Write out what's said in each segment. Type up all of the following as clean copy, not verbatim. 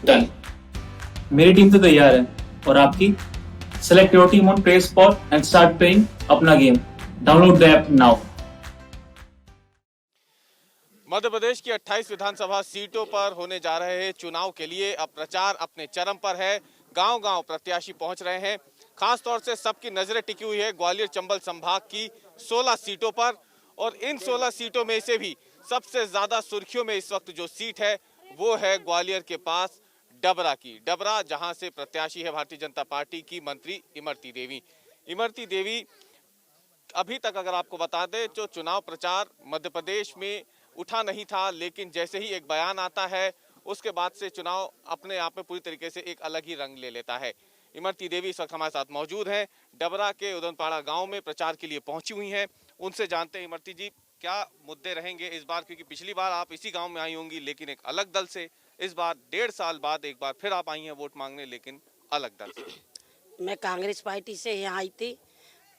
Done. मेरी team तो तैयार है और आपकी? Select your team on play spot and start playing अपना game. Download the app now. Madhya Pradesh की 28 विधानसभा सीटों पर होने जा रहे चुनाव के लिए अब प्रचार अपने चरम पर है। गांव-गांव प्रत्याशी पहुंच रहे हैं। खास तौर से सबकी नजरें टिकी हुई है ग्वालियर चंबल संभाग की 16 सीटों पर, और इन 16 सीटों में से भी सबसे ज्यादा सुर्खियों में इस वक्त जो सीट है वो है ग्वालियर के पास डबरा की। डबरा जहां से प्रत्याशी है भारतीय जनता पार्टी की मंत्री इमरती देवी। इमरती देवी अभी तक अगर आपको बता दें तो चुनाव प्रचार मध्य प्रदेश में उठा नहीं था, लेकिन जैसे ही एक बयान आता है उसके बाद से चुनाव अपने आप में पूरी तरीके से एक अलग ही रंग ले लेता है। इमरती देवी इस वक्त हमारे साथ मौजूद हैं, डबरा के उदनपाड़ा गांव में प्रचार के लिए पहुंची हुई हैं। उनसे जानते हैं इमरती जी क्या मुद्दे रहेंगे इस बार, क्योंकि पिछली बार आप इसी गांव में आई होंगी लेकिन एक अलग दल से। इस बार 1.5 साल बाद एक बार फिर आप आई हैं वोट मांगने, लेकिन अलग दल से। मैं कांग्रेस पार्टी से यहाँ आई थी,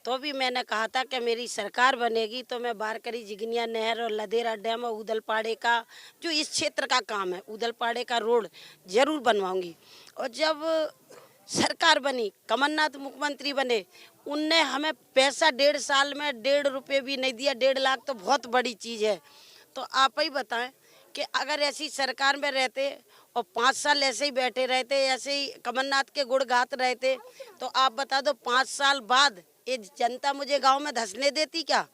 तो भी मैंने कहा था कि मेरी सरकार बनेगी तो मैं बारकरी जिगनिया नहर और लदेरा डैम और उदलपाड़े का जो इस क्षेत्र का काम है उदलपाड़े का रोड जरूर बनवाऊंगी। और जब सरकार बनी, कमलनाथ मुख्यमंत्री बने, उनने हमें पैसा 1.5 साल में 1.5 रुपये भी नहीं दिया। 1.5 लाख तो बहुत बड़ी चीज़ है। तो आप ही बताएं कि अगर ऐसी सरकार में रहते और 5 साल ऐसे ही बैठे रहते, ऐसे ही कमलनाथ के गुण गाते रहते, तो आप बता दो 5 साल बाद ये जनता मुझे गांव में धंसने देती क्या?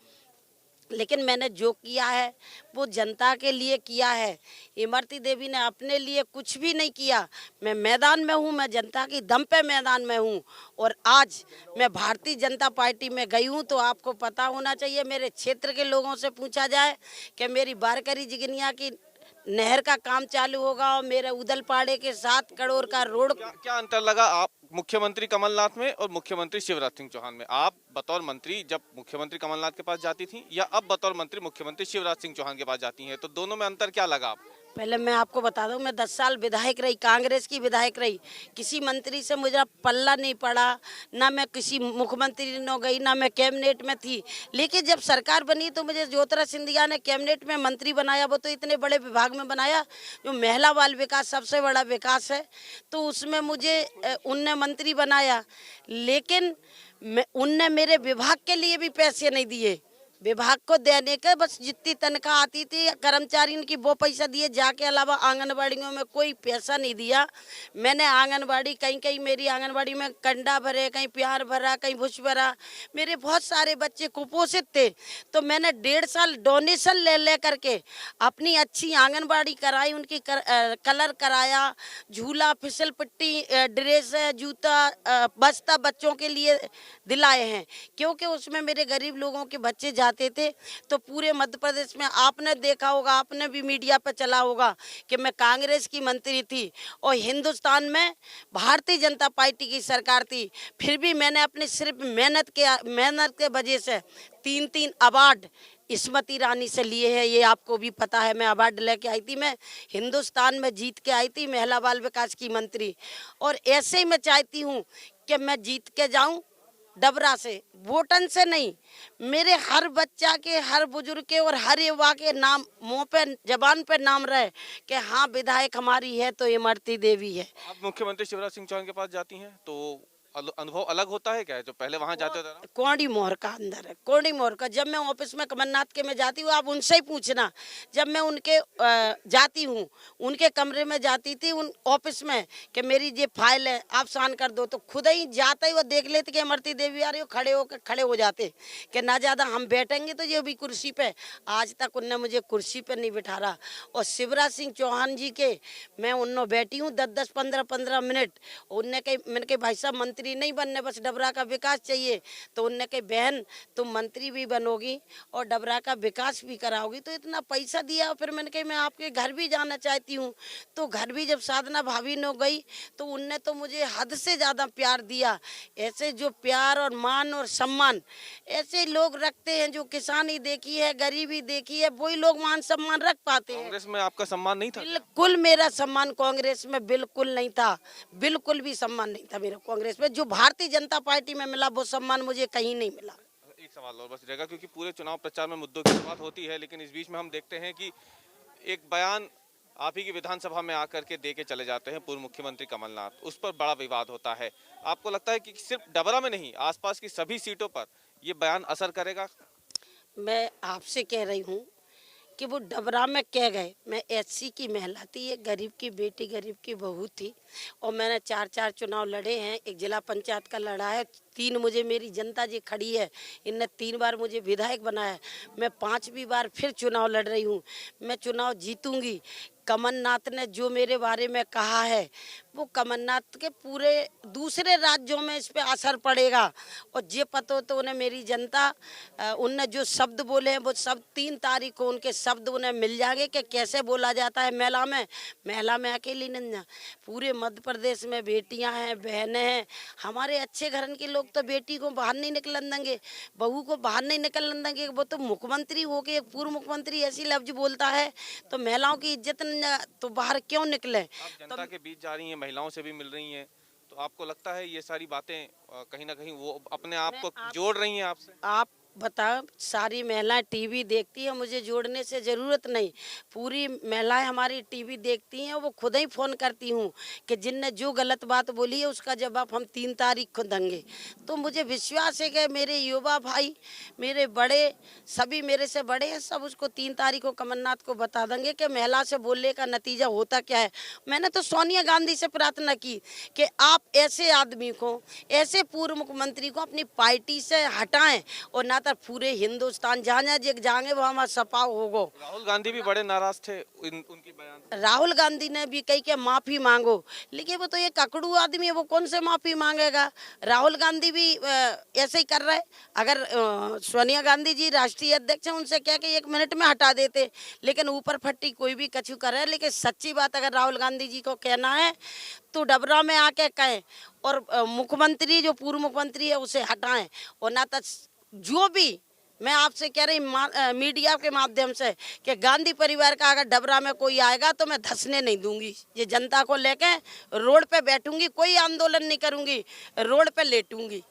लेकिन मैंने जो किया है वो जनता के लिए किया है। इमरती देवी ने अपने लिए कुछ भी नहीं किया। मैं मैदान में हूँ, मैं जनता की दम पे मैदान में हूँ। और आज मैं भारतीय जनता पार्टी में गई हूँ तो आपको पता होना चाहिए, मेरे क्षेत्र के लोगों से पूछा जाए कि मेरी बारकरी जिगनिया की नहर का काम चालू होगा और मेरे उदलपाड़े के 7 करोड़ का रोड। क्या अंतर लगा आप मुख्यमंत्री कमलनाथ में और मुख्यमंत्री शिवराज सिंह चौहान में? आप बतौर मंत्री जब मुख्यमंत्री कमलनाथ के पास जाती थी या अब बतौर मंत्री मुख्यमंत्री शिवराज सिंह चौहान के पास जाती हैं, तो दोनों में अंतर क्या लगा आपको? पहले मैं आपको बता दूं, मैं 10 साल विधायक रही, कांग्रेस की विधायक रही। किसी मंत्री से मुझे पल्ला नहीं पड़ा, ना मैं किसी मुख्यमंत्री न गई, ना मैं कैबिनेट में थी। लेकिन जब सरकार बनी तो मुझे ज्योतिरादित्य सिंधिया ने कैबिनेट में मंत्री बनाया। वो तो इतने बड़े विभाग में बनाया जो महिला बाल विकास सबसे बड़ा विकास है, तो उसमें मुझे उनने मंत्री बनाया। लेकिन उनने मेरे विभाग के लिए भी पैसे नहीं दिए। विभाग को देने के बस जितनी तनख्वाह आती थी कर्मचारी उनकी वो पैसा दिए, जाके अलावा आंगनबाड़ियों में कोई पैसा नहीं दिया। मैंने आंगनबाड़ी कहीं कहीं मेरी आंगनबाड़ी में कंडा भरे, कहीं प्यार भरा, कहीं भुस भरा। मेरे बहुत सारे बच्चे कुपोषित थे, तो मैंने 1.5 साल डोनेशन ले करके अपनी अच्छी आंगनबाड़ी कराई, उनकी कलर कराया, झूला, फिसल पट्टी, ड्रेस, जूता, बस्ता बच्चों के लिए दिलाए हैं। क्योंकि उसमें मेरे गरीब लोगों के बच्चे जाते थे। तो पूरे मध्य प्रदेश में आपने देखा होगा, आपने भी मीडिया पर चला होगा कि मैं कांग्रेस की मंत्री थी और हिंदुस्तान में भारतीय जनता पार्टी की सरकार थी। फिर भी मैंने अपनी सिर्फ मेहनत के वजह से 3 अवार्ड स्मृति ईरानी से लिए हैं। ये आपको भी पता है, मैं अवार्ड लेके आई थी। मैं हिंदुस्तान में जीत के आई थी महिला बाल विकास की मंत्री। और ऐसे ही मैं चाहती हूँ कि मैं जीत के जाऊँ डबरा से, वोटन से नहीं। मेरे हर बच्चा के, हर बुजुर्ग के और हर युवा के नाम मुंह पे, जबान पे नाम रहे कि हाँ विधायक हमारी है तो इमरती देवी है। आप मुख्यमंत्री शिवराज सिंह चौहान के पास जाती हैं तो अनुभव अलग होता है क्या, जो पहले वहां जाते थे ना? कौड़ी मोहर का अंदर है, कौड़ी मोहर का। जब मैं ऑफिस में कमलनाथ के में जाती हूँ, आप उनसे ही पूछना। जब मैं उनके जाती हूँ, उनके कमरे में जाती थी उन ऑफिस में कि मेरी ये फाइल है आप साइन कर दो, तो खुद ही जाते ही वो देख लेते कि इमरती देवी आ रही हो, खड़े हो जाते कि ना ज़्यादा हम बैठेंगे तो ये भी कुर्सी पे। आज तक उनने मुझे कुर्सी पे नहीं बिठा रहा। और शिवराज सिंह चौहान जी के मैं उन्होंने बैठी हूँ 10-10, 15-15 मिनट। उनने कही, मैंने कही भाई साहब मंत्री नहीं बनने, बस डबरा का विकास चाहिए। तो उनने कही बहन तुम मंत्री भी बनोगी और डबरा का विकास भी कराओगी, तो इतना पैसा दिया। फिर मैंने कही मैं आपके घर भी जाना चाहती हूँ। तो घर भी जब साधना भाभी ने गई तो उनने तो मुझे हद से ज़्यादा प्यार दिया। ऐसे जो प्यार और मान और सम्मान ऐसे लोग रखते हैं, जो किसानी देखी है, गरीबी देखी है, वही लोग मान सम्मान रख पाते हैं। कांग्रेस में आपका सम्मान नहीं था? बिल्कुल मेरा सम्मान कांग्रेस में बिल्कुल नहीं था, बिल्कुल भी सम्मान नहीं था मेरा कांग्रेस में। जो भारतीय जनता पार्टी में मिला वो सम्मान मुझे कहीं नहीं मिला। एक सवाल और बस रहेगा, क्योंकि पूरे चुनाव प्रचार में मुद्दों की बात होती है, लेकिन इस बीच में हम देखते हैं कि एक बयान आप ही की विधानसभा में आकर के दे के चले जाते हैं पूर्व मुख्यमंत्री कमलनाथ, उस पर बड़ा विवाद होता है। आपको लगता है कि सिर्फ डबरा में नहीं, आसपास की सभी सीटों पर ये बयान असर करेगा? मैं आपसे कह रही हूँ कि वो डबरा में कह गए। मैं एससी की महिला थी, एक गरीब की बेटी, गरीब की बहू थी, और मैंने 4 चुनाव लड़े हैं। एक जिला पंचायत का लड़ा है, 3 मुझे मेरी जनता जी खड़ी है, इनने 3 बार मुझे विधायक बनाया। मैं 5वीं बार फिर चुनाव लड़ रही हूँ, मैं चुनाव जीतूंगी। कमलनाथ ने जो मेरे बारे में कहा है, वो कमलनाथ के पूरे दूसरे राज्यों में इस पे असर पड़ेगा। और जे पता तो उन्हें मेरी जनता, उनने जो शब्द बोले हैं वो सब 3 तारीख को उनके शब्द उन्हें मिल जाएंगे कि कैसे बोला जाता है महिला में अकेली नहीं, पूरे मध्य प्रदेश में बेटियां हैं, बहनें हैं। हमारे अच्छे घरन के लोग तो बेटी को बाहर नहीं निकलन देंगे, बहू को बाहर नहीं निकलन देंगे। वो तो मुख्यमंत्री हो के, एक पूर्व मुख्यमंत्री ऐसी लफ्ज बोलता है तो महिलाओं की इज्जत तो बाहर क्यों निकले? आप जनता के बीच जा रही हैं, महिलाओं से भी मिल रही हैं, तो आपको लगता है ये सारी बातें कहीं ना कहीं वो अपने आप को जोड़ रही हैं आपसे? आप बताओ, सारी महिलाएं टीवी देखती हैं, मुझे जोड़ने से ज़रूरत नहीं। पूरी महिलाएं हमारी टीवी देखती हैं, वो खुद ही फ़ोन करती हूँ कि जिनने जो गलत बात बोली है उसका जवाब हम 3 तारीख को देंगे। तो मुझे विश्वास है कि मेरे युवा भाई, मेरे बड़े, सभी मेरे से बड़े हैं, सब उसको 3 तारीख को कमलनाथ को बता देंगे कि महिला से बोलने का नतीजा होता क्या है। मैंने तो सोनिया गांधी से प्रार्थना की कि आप ऐसे आदमी को, ऐसे पूर्व मुख्यमंत्री को अपनी पार्टी से हटाएं, और ना तो पूरे हिंदुस्तान जाने जाएंगे वो हमारा सपा होगा। राहुल गांधी भी बड़े नाराज थे उनकी बयान। राहुल गांधी ने भी कही कि माफी मांगो, लेकिन वो तो ये ककड़ू आदमी है, वो कौन से माफी मांगेगा? राहुल गांधी भी ऐसे ही कर रहे। अगर सोनिया गांधी जी राष्ट्रीय अध्यक्ष हैं, उनसे क्या कि 1 मिनट में हटा देते, लेकिन ऊपर फट्टी कोई भी कछु करे। लेकिन सच्ची बात अगर राहुल गांधी जी को कहना है तो डबरा में आके कहें, और मुख्यमंत्री जो पूर्व मुख्यमंत्री है उसे हटाएं। और ना तो जो भी, मैं आपसे कह रही मीडिया के माध्यम से कि गांधी परिवार का अगर डबरा में कोई आएगा तो मैं धंसने नहीं दूंगी। ये जनता को लेके रोड पे बैठूंगी, कोई आंदोलन नहीं करूंगी, रोड पे लेटूंगी।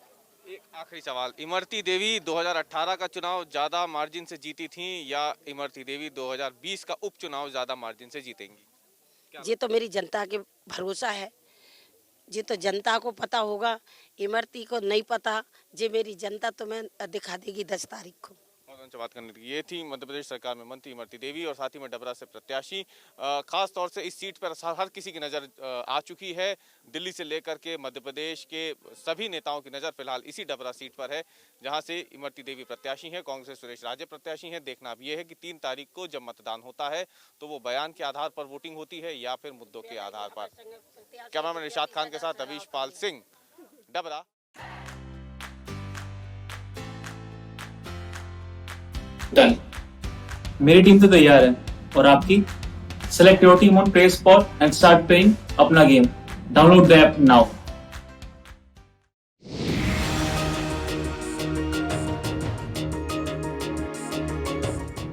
एक आखिरी सवाल, इमरती देवी 2018 का चुनाव ज्यादा मार्जिन से जीती थी या इमरती देवी 2020 का उपचुनाव ज्यादा मार्जिन से जीतेंगी? ये तो मेरी जनता के भरोसा है, ये तो जनता को पता होगा, इमरती को नहीं पता। ये मेरी जनता तुम्हें दिखा देगी 10 तारीख को। बात करने की ये थी मध्य प्रदेश सरकार में मंत्री इमरती देवी और साथ ही में डबरा से प्रत्याशी। खास तौर से इस सीट पर हर किसी की नज़र आ चुकी है। दिल्ली से लेकर के मध्य प्रदेश के सभी नेताओं की नज़र फिलहाल इसी डबरा सीट पर है, जहां से इमरती देवी प्रत्याशी हैं, कांग्रेस से सुरेश राजे प्रत्याशी हैं। देखना अब यह है कि 3 तारीख को जब मतदान होता है तो वो बयान के आधार पर वोटिंग होती है या फिर मुद्दों के आधार पर। कैमरामैन निशाद खान के साथ अवीश पाल सिंह, डबरा। डन। मेरी टीम तो तैयार है, और आपकी? Select your team on play spot and start playing अपना game. Download the app now.